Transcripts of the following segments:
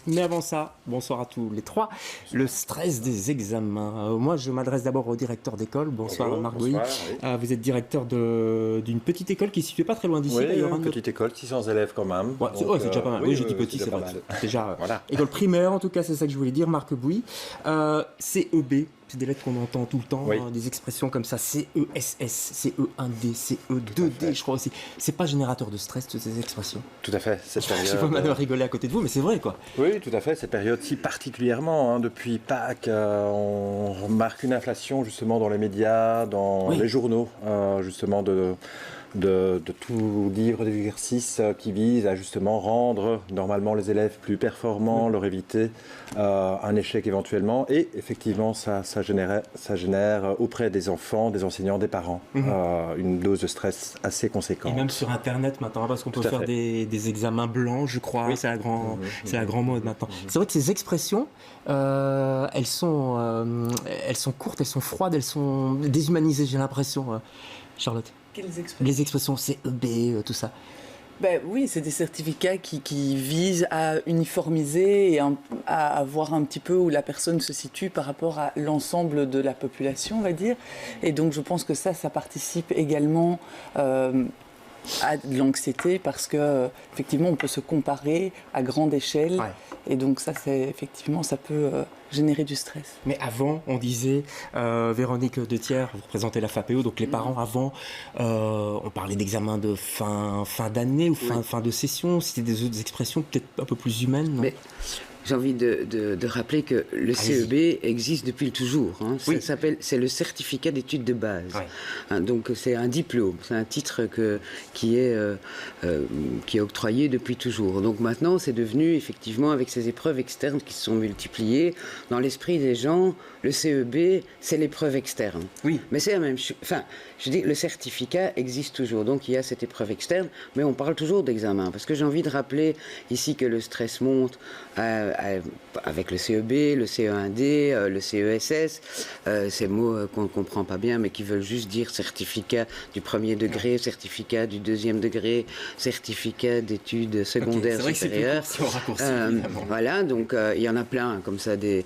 Mais avant ça, bonsoir à tous les trois. Le stress des examens. Moi, je m'adresse d'abord au directeur d'école. Bonsoir, Bonjour, Marc bonsoir, Gouy. oui. Vous êtes directeur d'une petite école qui ne se situe pas très loin d'ici, Oui, d'ailleurs. une petite école, 600 élèves quand même. Ouais, c'est Donc, c'est déjà pas mal. Oui, j'ai dit petit, c'est déjà pas vrai. mal. C'est déjà Voilà. école primaire, en tout cas, c'est ça que je voulais dire, Marc Bouy. CEB, c'est des lettres qu'on entend tout le temps, Oui. des expressions comme ça. CESS, CE1D, CE2D, je crois aussi. C'est pas générateur de stress, toutes ces expressions. Tout à fait, cette période. Je sais pas mal rigoler à côté de vous, mais c'est vrai, quoi. Oui, tout à fait, cette période-ci particulièrement, depuis Pâques, on remarque une inflation justement dans les médias, dans Oui. les journaux, justement de tout livre d'exercice qui vise à justement rendre normalement les élèves plus performants, leur éviter un échec éventuellement. Et effectivement, ça génère auprès des enfants, des enseignants, des parents, une dose de stress assez conséquente. Et même sur Internet maintenant, parce qu'on peut Tout à faire fait. des examens blancs, je crois. Oui. C'est la grande mode maintenant. C'est vrai que ces expressions, elles sont courtes, elles sont froides, elles sont déshumanisées, j'ai l'impression, Charlotte. Quelles expressions? Les expressions CEB, tout ça. Ben oui, c'est des certificats qui visent à uniformiser et à voir un petit peu où la personne se situe par rapport à l'ensemble de la population, on va dire. Et donc je pense que ça participe également à de l'anxiété parce que effectivement on peut se comparer à grande échelle. Ouais. Et donc ça peut générer du stress. Mais avant, on disait, Véronique Dethière, vous représentez la FAPEO, donc les parents avant, on parlait d'examen de fin d'année ou fin de session, c'était des autres expressions peut-être un peu plus humaines, non? Mais j'ai envie de rappeler que le CEB existe depuis toujours. Oui. C'est le certificat d'études de base. Ouais. Donc c'est un diplôme, c'est un titre qui est octroyé depuis toujours. Donc maintenant c'est devenu effectivement avec ces épreuves externes qui se sont multipliées, dans l'esprit des gens, le CEB c'est l'épreuve externe. Oui. Mais c'est la même chose. Enfin, je dis le certificat existe toujours, donc il y a cette épreuve externe, mais on parle toujours d'examen, parce que j'ai envie de rappeler ici que le stress monte avec le CEB, le CE1D, le CESS, ces mots qu'on ne comprend pas bien, mais qui veulent juste dire certificat du premier degré, certificat du deuxième degré, certificat d'études secondaires supérieures. C'est vrai que c'est plus raccourci, évidemment. Voilà, donc il y en a plein comme ça des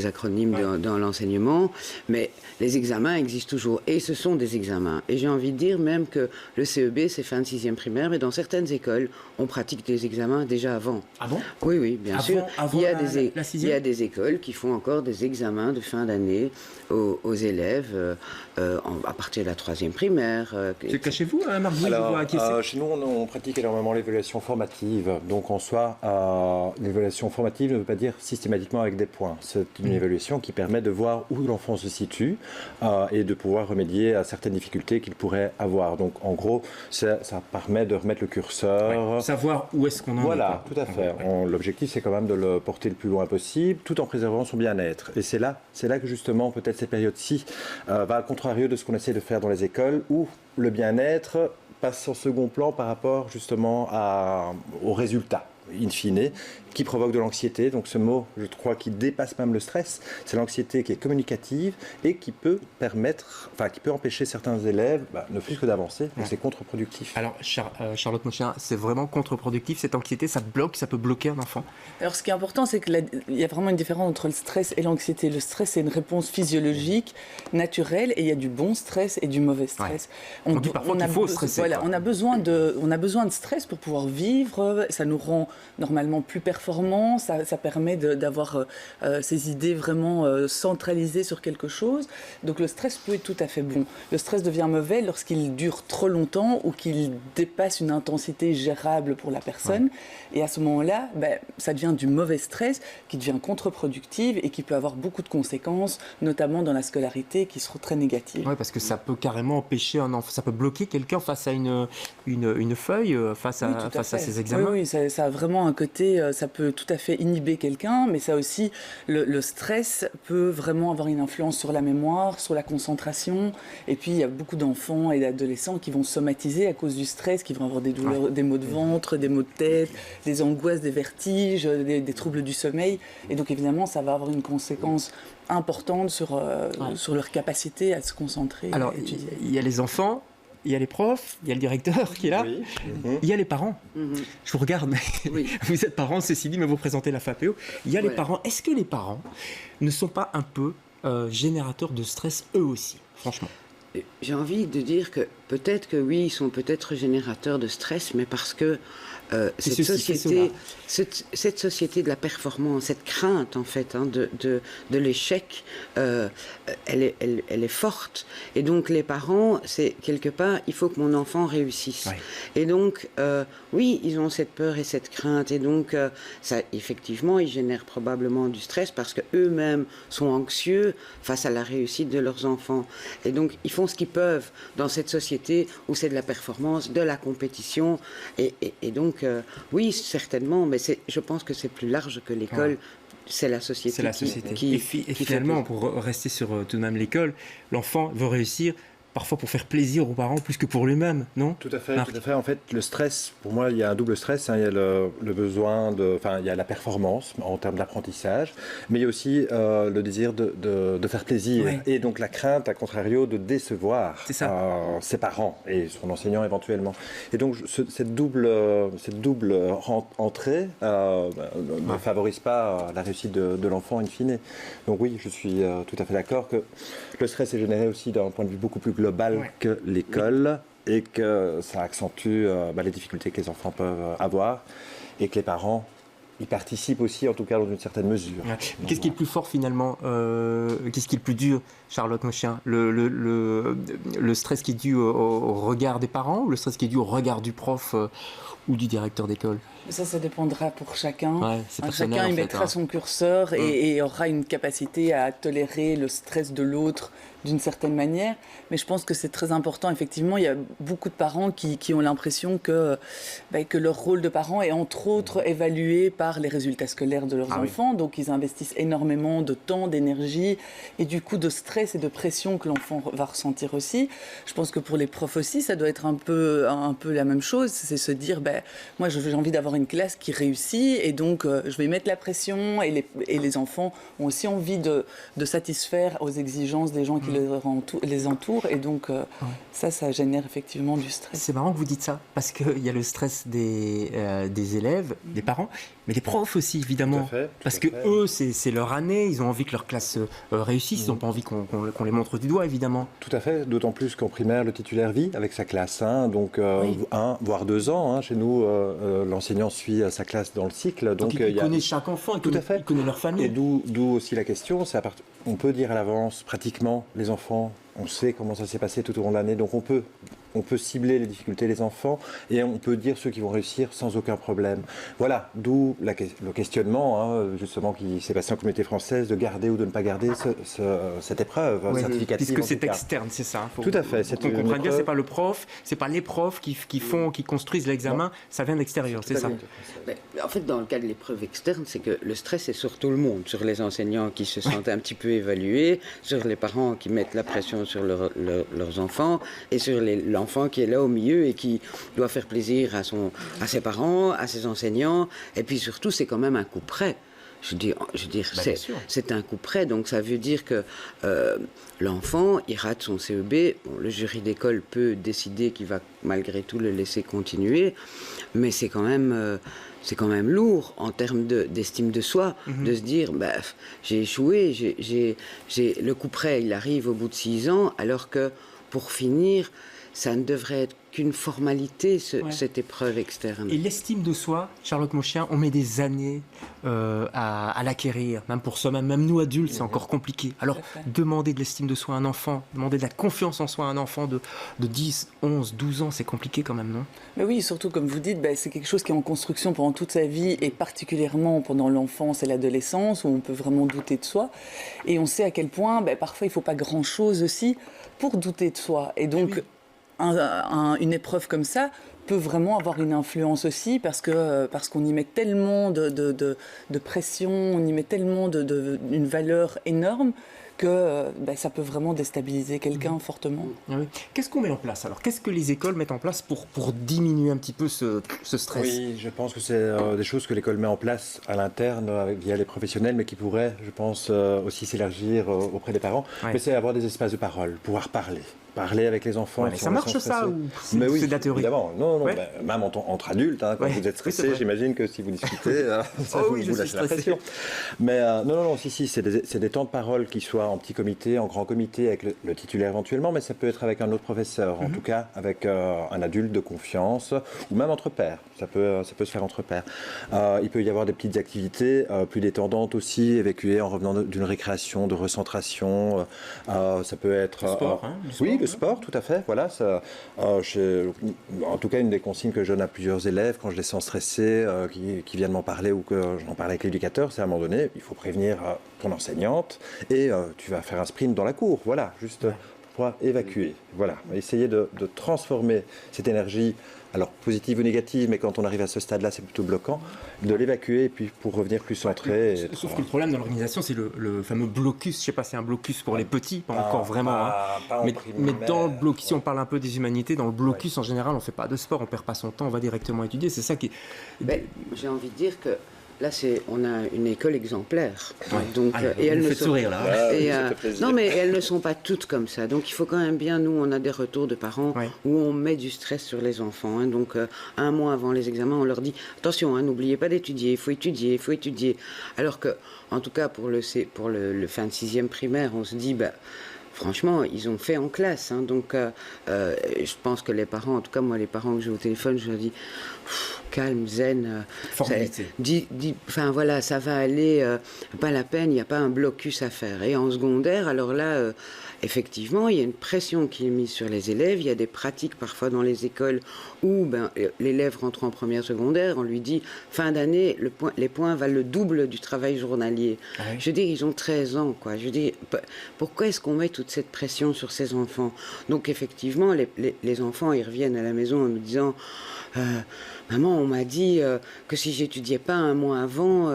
acronymes dans l'enseignement, mais les examens existent toujours, et ce sont des examens. Et j'ai envie de dire même que le CEB, c'est fin de 6e primaire, mais dans certaines écoles, on pratique des examens déjà avant. Ah bon? Oui, bien sûr. Avant Il y a la il y sixième? a des écoles qui font encore des examens de fin d'année aux élèves à partir de la 3e primaire. C'est le cas chez vous, Marc Bouy, je Alors, vois acquiescer. chez nous, on pratique énormément l'évaluation formative. Donc, en soi, l'évaluation formative ne veut pas dire systématiquement avec des points. C'est une évaluation qui permet de voir où l'enfant se situe et de pouvoir remédier à certaines difficultés qu'il pourrait avoir. Donc, en gros, ça permet de remettre le curseur. Savoir où est-ce qu'on en est. Voilà, quoi. tout à fait. Ouais. L'objectif, c'est quand même de le porter le plus loin possible, tout en préservant son bien-être. Et c'est là que justement, peut-être cette période-ci va à contrario de ce qu'on essaie de faire dans les écoles, où le bien-être passe en second plan par rapport justement aux résultats, in fine, qui provoque de l'anxiété. Donc ce mot, je crois, qui dépasse même le stress, c'est l'anxiété qui est communicative et qui peut empêcher certains élèves, ne fût-ce que d'avancer, donc c'est contre-productif. Alors, Charlotte Monchin, c'est vraiment contre-productif, cette anxiété, ça peut bloquer un enfant. Alors, ce qui est important, c'est qu'il y a vraiment une différence entre le stress et l'anxiété. Le stress, c'est une réponse physiologique, naturelle, et il y a du bon stress et du mauvais stress. Ouais. On dit parfois qu'il faut stresser. Voilà, on a besoin de stress pour pouvoir vivre. Ça nous rend normalement plus performants. Ça permet d'avoir ses idées vraiment centralisées sur quelque chose. Donc, le stress peut être tout à fait bon. Le stress devient mauvais lorsqu'il dure trop longtemps ou qu'il dépasse une intensité gérable pour la personne. Ouais. Et à ce moment-là, ça devient du mauvais stress qui devient contre-productif et qui peut avoir beaucoup de conséquences, notamment dans la scolarité, qui seront très négatives. Oui, parce que ça peut carrément empêcher un enfant, ça peut bloquer quelqu'un face à une feuille, face à ses examens. Oui, ça a vraiment un côté, ça peut tout à fait inhiber quelqu'un, mais ça aussi, le stress peut vraiment avoir une influence sur la mémoire, sur la concentration. Et puis, il y a beaucoup d'enfants et d'adolescents qui vont somatiser à cause du stress, qui vont avoir des douleurs, des maux de ventre, des maux de tête, des angoisses, des vertiges, des troubles du sommeil. Et donc, évidemment, ça va avoir une conséquence importante sur leur capacité à se concentrer. Alors, il y a les enfants il y a les profs, il y a le directeur qui est là, Oui. il y a les parents. Je vous regarde, mais Oui. vous êtes parents, ceci dit, mais vous présentez la FAPEO. Il y a les Voilà. parents. Est-ce que les parents ne sont pas un peu générateurs de stress eux aussi, franchement? J'ai envie de dire que peut-être que oui, ils sont peut-être générateurs de stress, mais parce que C'est cette ceci, c'est société, cette société de la performance, cette crainte en fait de l'échec, elle est forte. Et donc les parents, c'est quelque part, il faut que mon enfant réussisse. Ouais. Et donc oui, ils ont cette peur et cette crainte, et donc ça, effectivement, ils génèrent probablement du stress parce que eux-mêmes sont anxieux face à la réussite de leurs enfants. Et donc ils font ce qu'ils peuvent dans cette société où c'est de la performance, de la compétition, et donc oui, certainement, mais je pense que c'est plus large que l'école. Ouais. C'est la société. C'est la société. Qui Et fait finalement, que- pour rester sur tout de même l'école, l'enfant veut réussir parfois pour faire plaisir aux parents plus que pour lui-même, non? Tout à fait, Marc. tout à fait. En fait, le stress, pour moi, il y a un double stress. Il y a le besoin il y a la performance en termes d'apprentissage, mais il y a aussi le désir de faire plaisir, Ouais. et donc la crainte, à contrario, de décevoir C'est ça. ses parents et son enseignant éventuellement. Et donc cette double entrée ne favorise pas la réussite de l'enfant in fine. Donc oui, je suis tout à fait d'accord que le stress est généré aussi d'un point de vue beaucoup plus global Ouais. que l'école, et que ça accentue les difficultés que les enfants peuvent avoir, et que les parents y participent aussi, en tout cas dans une certaine mesure. Ouais. Qu'est-ce qui est le plus fort finalement qu'est-ce qui est le plus dur, Charlotte Mochien? Le stress qui est dû au regard des parents, ou le stress qui est dû au regard du prof ou du directeur d'école? Ça dépendra pour chacun. Ouais, c'est personnel, Chacun en y fait, mettra hein. son curseur et aura une capacité à tolérer le stress de l'autre d'une certaine manière. Mais je pense que c'est très important. Effectivement, il y a beaucoup de parents qui ont l'impression que leur rôle de parent est entre autres évalué par les résultats scolaires de leurs Ah oui. enfants. Donc ils investissent énormément de temps, d'énergie et du coup de stress et de pression que l'enfant va ressentir aussi. Je pense que pour les profs aussi, ça doit être un peu la même chose. C'est se dire, moi j'ai envie d'avoir une classe qui réussit, et donc je vais mettre la pression, et les enfants ont aussi envie de satisfaire aux exigences des gens qui les entourent, et donc ça génère effectivement du stress. C'est marrant que vous dites ça, parce qu'il y a le stress des élèves, des parents, mais des profs aussi, évidemment. Tout à fait, tout Parce à que fait. eux, c'est leur année, ils ont envie que leur classe réussisse, ils n'ont pas envie qu'on les montre du doigt, évidemment. Tout à fait, d'autant plus qu'en primaire, le titulaire vit avec sa classe, donc Oui. 1 voire 2 ans. Chez nous, l'enseignant suit sa classe dans le cycle. Donc il connaît chaque enfant, il Tout connaît, à fait. il connaît leur Et famille. d'où aussi la question, on peut dire à l'avance, pratiquement, les enfants, on sait comment ça s'est passé tout au long de l'année, donc on peut cibler les difficultés des enfants, et on peut dire ceux qui vont réussir sans aucun problème. Voilà, d'où le questionnement, justement, qui s'est passé en Communauté française, de garder ou de ne pas garder cette épreuve certificative. Puisque en c'est tout cas. externe, c'est ça. Tout à fait, Faut c'est qu'on une comprenne bien, épreuve. c'est pas le prof, c'est pas les profs qui construisent l'examen, ça vient de l'extérieur, c'est ça. Mais, en fait, dans le cas de l'épreuve externe, c'est que le stress est sur tout le monde, sur les enseignants qui se sentent un petit peu évalués, sur les parents qui mettent la pression sur leurs enfants, et sur l'enfant qui est là au milieu et qui doit faire plaisir à ses parents, à ses enseignants, et puis surtout, c'est quand même un coup près. Je veux dire, bien sûr. c'est un coup près, donc ça veut dire que l'enfant, il rate son CEB. Bon, le jury d'école peut décider qu'il va malgré tout le laisser continuer, mais c'est quand même lourd en termes d'estime de soi, de se dire, j'ai échoué, le coup près, il arrive au bout de 6 ans, alors que pour finir, ça ne devrait être qu'une formalité, cette épreuve externe. Et l'estime de soi, Charlotte Mochien, on met des années à l'acquérir, même pour soi-même, même nous adultes, c'est encore compliqué. Alors, Tout à fait. demander de l'estime de soi à un enfant, demander de la confiance en soi à un enfant de 10, 11, 12 ans, c'est compliqué quand même, non? Mais oui, surtout comme vous dites, c'est quelque chose qui est en construction pendant toute sa vie, et particulièrement pendant l'enfance et l'adolescence, où on peut vraiment douter de soi. Et on sait à quel point, parfois, il ne faut pas grand-chose aussi pour douter de soi. Et donc, une épreuve comme ça peut vraiment avoir une influence aussi, parce qu'on y met tellement de pression, on y met tellement une valeur énorme, que ça peut vraiment déstabiliser quelqu'un fortement. Ah oui. Qu'est-ce qu'on met en place alors? Qu'est-ce que les écoles mettent en place pour diminuer un petit peu ce stress? Oui, je pense que c'est des choses que l'école met en place à l'interne via les professionnels, mais qui pourraient, je pense, aussi s'élargir auprès des parents. Ouais. Mais c'est avoir des espaces de parole, pouvoir parler parler avec les enfants. Ouais, mais ça marche ça ou mais oui, c'est de la théorie? Évidemment. Non, Ouais. même entre adultes, quand Ouais. vous êtes Oui, c'est stressé, vrai. j'imagine que si vous discutez, ça Oh oui, je vous suis lâchez la stressé. pression. Mais non, si, c'est des temps de parole qui soient en petit comité, en grand comité, avec le titulaire éventuellement, mais ça peut être avec un autre professeur, en tout cas avec un adulte de confiance, ou même entre pairs. Ça peut se faire entre pairs. Il peut y avoir des petites activités plus détendantes aussi, évacuées en revenant d'une récréation, de recentration. Ça peut être... Le sport, hein, du sport, oui, le ouais. sport, tout à fait. Voilà, ça, en tout cas, une des consignes que je donne à plusieurs élèves quand je les sens stressés, qui viennent m'en parler ou que j'en parle avec l'éducateur, c'est à un moment donné, il faut prévenir ton enseignante et tu vas faire un sprint dans la cour. Voilà, juste pour pouvoir évacuer. Voilà, essayer de transformer cette énergie, alors positive ou négative, mais quand on arrive à ce stade-là, c'est plutôt bloquant, de l'évacuer et puis pour revenir plus centré. et Sauf être- que le problème dans l'organisation, c'est le fameux blocus. Je sais pas si c'est un blocus pour les petits, pas encore vraiment. Hein. pas en Mais primaire. dans le blocus, si on parle un peu des humanités, dans le blocus en général, on fait pas de sport, on perd pas son temps, on va directement étudier. C'est ça qui. Ben, j'ai envie de dire que là, on a une école exemplaire. Ouais. Donc, Allez, et elles vous ne faites sont- sourire là. Ah, oui, Et, ça fait plaisir. non, mais elles ne sont pas toutes comme ça. Donc, il faut quand même bien, nous, on a des retours de parents Ouais. où on met du stress sur les enfants. Hein. Donc, un mois avant les examens, on leur dit attention, hein, n'oubliez pas d'étudier, il faut étudier, il faut étudier. Alors que, en tout cas, pour le fin de 6e primaire, on se dit bah, franchement, ils ont fait en classe. Hein. Donc, je pense que les parents, en tout cas, moi, les parents que j'ai au téléphone, je leur dis calme, zen. Formalité. Enfin voilà, ça va aller, pas la peine, il n'y a pas un blocus à faire. Et en secondaire, alors là, effectivement, il y a une pression qui est mise sur les élèves. Il y a des pratiques parfois dans les écoles où l'élève rentre en première secondaire, on lui dit fin d'année, les points valent le double du travail journalier. Ah oui. Je veux dire, ils ont 13 ans, quoi. Je veux dire, pourquoi est-ce qu'on met toute cette pression sur ces enfants? Donc effectivement, les enfants, ils reviennent à la maison en nous disant maman, on m'a dit que si j'étudiais pas un mois avant,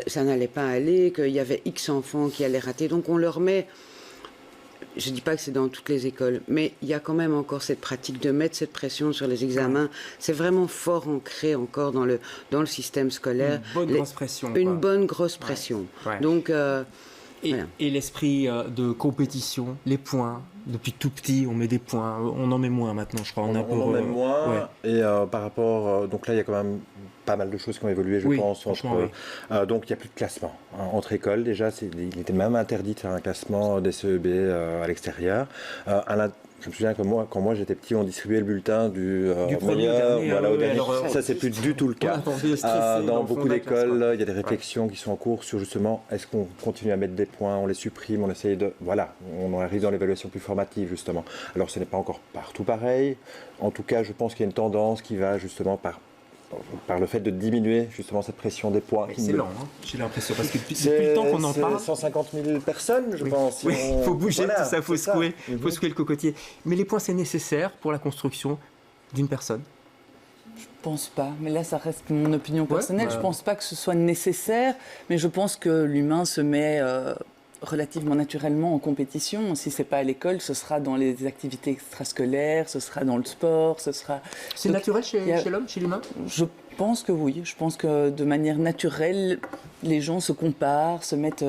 ça n'allait pas aller, qu'il y avait X enfants qui allaient rater. Donc on leur met, je dis pas que c'est dans toutes les écoles, mais il y a quand même encore cette pratique de mettre cette pression sur les examens. C'est vraiment fort ancré encore dans le système scolaire. Une bonne grosse pression. Une quoi. bonne grosse pression. Ouais. Donc Et, voilà. et l'esprit de compétition, les points. Depuis tout petit, on met des points. On en met moins maintenant, je crois. On en met moins. ouais. Et par rapport. Donc là, il y a quand même pas mal de choses qui ont évolué, je Oui, pense. franchement, Donc il n'y a plus de classement. Hein. Entre écoles, déjà, il était même interdit de faire un classement des CEB à l'extérieur. Je me souviens que quand moi j'étais petit, on distribuait le bulletin du premier meilleur, au dernier, voilà, oui, au dernier. alors, Ça, c'est plus du tout le cas. Dans beaucoup d'écoles, il y a des réflexions qui sont en cours sur justement, est-ce qu'on continue à mettre des points, on les supprime, on essaye de... Voilà, on arrive dans l'évaluation plus formative, justement. Alors, ce n'est pas encore partout pareil. En tout cas, je pense qu'il y a une tendance qui va justement par le fait de diminuer justement cette pression des points. C'est lent, hein, j'ai l'impression, parce que depuis le temps qu'on en parle... 150 000 personnes, je pense. Oui, il faut bouger Voilà, tout ça, il faut c'est ça. secouer, faut secouer le cocotier. Mais les points, c'est nécessaire pour la construction d'une personne. Je pense pas, mais là ça reste mon opinion personnelle. bah. Je pense pas que ce soit nécessaire, mais je pense que l'humain se met relativement naturellement en compétition. Si c'est pas à l'école, ce sera dans les activités extrascolaires, ce sera dans le sport, ce sera. C'est Donc, naturel il y a- chez l'homme, chez l'humain? Je pense que oui. Je pense que de manière naturelle, les gens se comparent, se mettent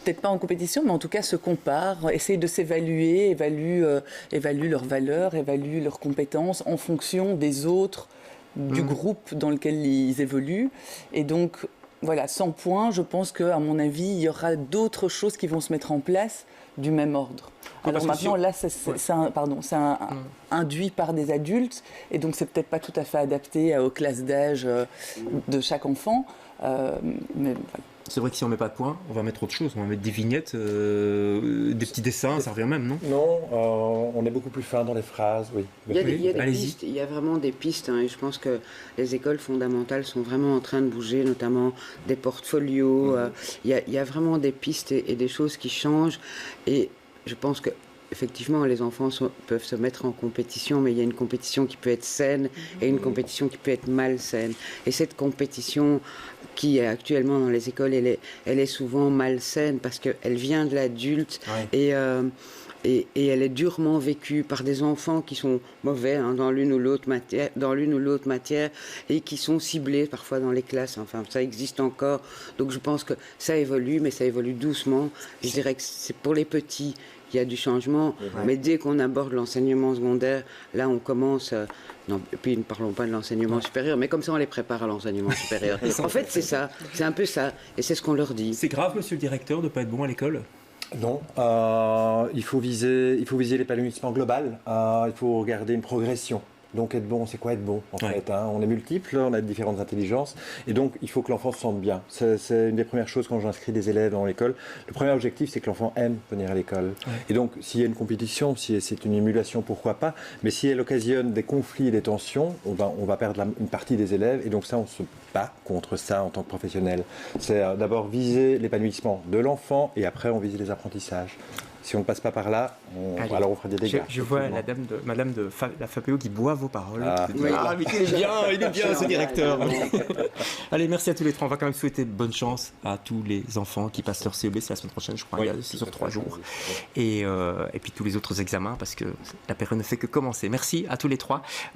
peut-être pas en compétition, mais en tout cas se comparent, essayent de s'évaluer, évaluent leurs valeurs, évaluent leurs compétences en fonction des autres, du groupe dans lequel ils évoluent. Et donc, voilà, 100 points, je pense qu'à mon avis, il y aura d'autres choses qui vont se mettre en place du même ordre. Oui, Alors parce que maintenant, si- là, c'est induit par des adultes, et donc c'est peut-être pas tout à fait adapté aux classes d'âge de chaque enfant. Mais voilà. C'est vrai que si on met pas de points, on va mettre autre chose. On va mettre des vignettes, des petits dessins, ça revient même, non? Non, on est beaucoup plus fin dans les phrases, oui. Il y a des allez-y. pistes, il y a vraiment des pistes, hein, et je pense que les écoles fondamentales sont vraiment en train de bouger, notamment des portfolios. Il y a vraiment des pistes et des choses qui changent, et je pense que effectivement, les enfants peuvent se mettre en compétition, mais il y a une compétition qui peut être saine et une compétition qui peut être malsaine. Et cette compétition qui est actuellement dans les écoles, elle est souvent malsaine parce qu'elle vient de l'adulte. Ouais. et elle est durement vécue par des enfants qui sont mauvais dans l'une ou l'autre matière, et qui sont ciblés parfois dans les classes. Enfin, ça existe encore. Donc je pense que ça évolue, mais ça évolue doucement. Je dirais que c'est pour les petits. Il y a du changement, mais dès qu'on aborde l'enseignement secondaire, là on commence... non, et puis ne parlons pas de l'enseignement supérieur, mais comme ça on les prépare à l'enseignement supérieur. En fait c'est ça, c'est un peu ça, et c'est ce qu'on leur dit. C'est grave, monsieur le directeur, de ne pas être bon à l'école? Non, il faut viser l'épanouissement global, il faut regarder une progression. Donc être bon, c'est quoi être bon en fait, hein? On est multiples, on a différentes intelligences, et donc il faut que l'enfant se sente bien. C'est une des premières choses quand j'inscris des élèves dans l'école. Le premier objectif, c'est que l'enfant aime venir à l'école. Et donc s'il y a une compétition, si c'est une émulation, pourquoi pas, mais si elle occasionne des conflits et des tensions, on va perdre une partie des élèves, et donc ça, on se bat contre ça en tant que professionnel. C'est d'abord viser l'épanouissement de l'enfant, et après on vise les apprentissages. Si on ne passe pas par là, alors on fera des dégâts. Je vois madame de la FAPEO qui boit vos paroles. Oui. Mais il est bien ce directeur. Allez, merci à tous les trois. On va quand même souhaiter bonne chance à tous les enfants qui passent leur CEB. C'est la semaine prochaine, je crois. C'est sur 3 jours. Et puis tous les autres examens, parce que la période ne fait que commencer. Merci à tous les trois.